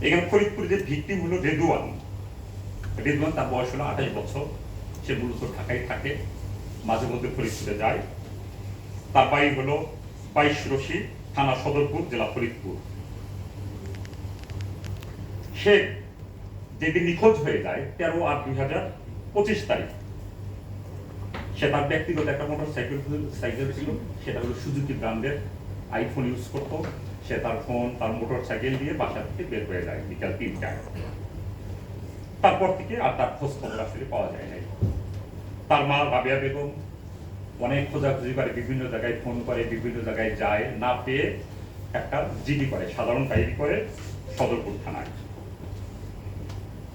এখানে ফরিদপুরে যে ভিকটিম হলো রেদুয়ান। তার বয়স হলো 28 বছর। সে মূলত ঢাকায় থাকে, মাঝে মধ্যে ফরিদপুরে যায়। তার বাড়ি হলো 22 রশি, থানা সদরপুর, জেলা ফরিদপুর। সে যেদিন নিখোঁজ হয়ে যায় 13/8/2025 তারিখ, সে তার ব্যক্তিগত একটা সাইকেল ছিল, সেটা হলো সুজুকি ব্র্যান্ডের, আইফোন ইউজ করতো। সে তার ফোন, তার মোটর সাইকেল দিয়ে বাসা থেকে বের হয়ে যায় বিকাল 3টায়। তারপর থেকে আর তার খোঁজ খবর আসলে পাওয়া যায় নাই। তার মা রাবেয়া বেগম অনেক খোঁজাখুঁজি করে, বিভিন্ন জায়গায় ফোন করে, বিভিন্ন জায়গায় যায়, না পেয়ে একটা জিডি করে, সাধারণ ডায়েরি করে সদরপুর থানায়।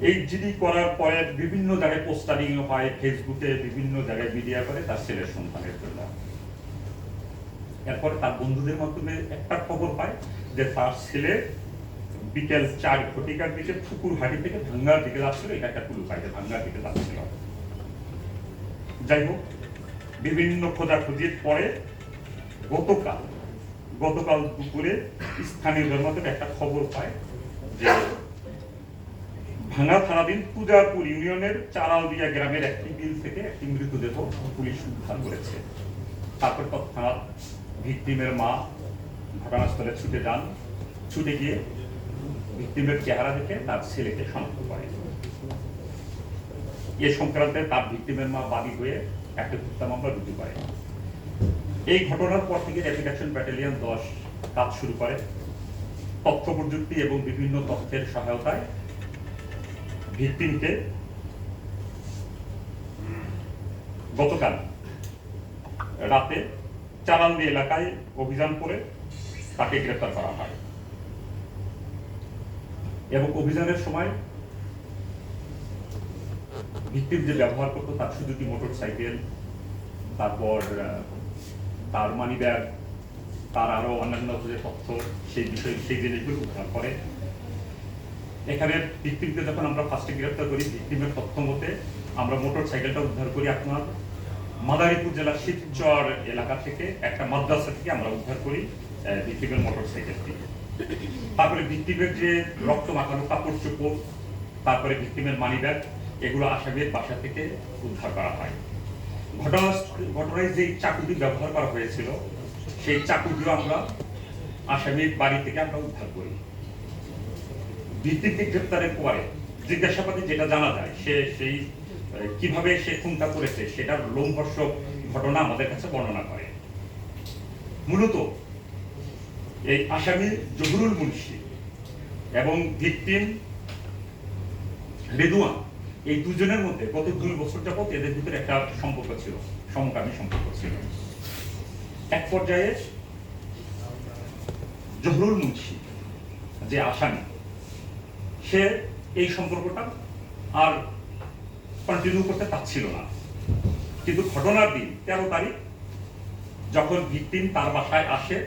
এই জিডি করার পরে বিভিন্ন জায়গায় পোস্টারিং হয়, ফেসবুকে বিভিন্ন জায়গায় মিডিয়া করে তার ছেলের সন্তানের জন্য। এরপরে তার বন্ধুদের মাধ্যমে একটা খবর পায় যে তার ছেলে বিকেল 4 ঘটিকার দিকে পুকুরহাটি থেকে ভাঙ্গার দিকে যাচ্ছিল। এটা একটা ক্লু পায় যে ভাঙ্গার দিকে যাচ্ছিল। যাই হোক, বিভিন্ন খোঁজাখুঁজির পরে গতকাল দুপুরে স্থানীয়দের মাধ্যমে একটা খবর পায় যে ভাঙ্গা থানাধীন পূজাপুর ইউনিয়নের চারালদিয়া গ্রামের একটি বিল থেকে একটি মৃতদেহ পুলিশ উদ্ধার করেছে। তারপর তৎক্ষণাৎ ভিকটিমের মা ঘটনাস্থলে ছুটে যান। ছুটে গিয়ে ভিকটিমের চেহারা দেখে তার ছেলেকে শনাক্ত করে। এ সংক্রান্তে তার ভিকটিমের মা বাদী হয়ে একটা হত্যা মামলা রুজু করে। এই ঘটনার পর থেকে র্যাপিড অ্যাকশন ব্যাটালিয়ন 10 কাজ শুরু করে। তথ্য প্রযুক্তি এবং বিভিন্ন তথ্যের সহায়তায় ভিকটিমকে গতকাল রাতে চারান্দি এলাকায় অভিযান করে তাকে গ্রেফতার করা হয় এবং অভিযানের সময় ভিকটিম যে ব্যবহার করতো তার সুজুকি মোটর সাইকেল, তারপর তার মানি ব্যাগ, তার আরো অন্যান্য যে তথ্য, সেই জিনিসগুলো উদ্ধার করে। এখানে ভিকটিমকে যখন আমরা ফার্স্টে গ্রেফতার করি, ভিকটিমের তথ্য মতে আমরা মোটর সাইকেলটা উদ্ধার করি আপনার মাদারীপুর জেলার শিবচর এলাকা থেকে, একটা মাদ্রাসা থেকে আমরা উদ্ধার করি ভিকটিমের মোটর সাইকেলটি। তারপরে ভিকটিমের যে রক্ত মাখানো কাপড় চোপড়, তারপরে ভিকটিমের মানি ব্যাগ, এগুলো আসামির বাসা থেকে উদ্ধার করা হয়। ঘটনায় যে চাকুটি ব্যবহার করা হয়েছিল সেই চাকুটিও আমরা আসামির বাড়ি থেকে আমরা উদ্ধার করি। ভিকটিমকে গ্রেপ্তারের পরে জিজ্ঞাসাবাদে যেটা জানা যায়, সেই কিভাবে সে খুনটা করেছে সেটার লোমহর্ষক ঘটনা আমাদের কাছে বর্ণনা করে। মূলত এই আসামি জহুরুল মুন্সি এবং ভিকটিম রেদুয়ান, এই দুজনের মধ্যে গত 2 বছর যাবত এদের ভিতরে একটা সম্পর্ক ছিল, সমকামী সম্পর্ক ছিল। এক পর্যায়ে জহুরুল মুন্সি যে আসামি, সে এই সম্পর্কটা আর কন্টিনিউ করতে চাচ্ছিল না। কিন্তু ঘটনার দিন 13 তারিখ যখন ভিকটিম তার বাসায় আসে,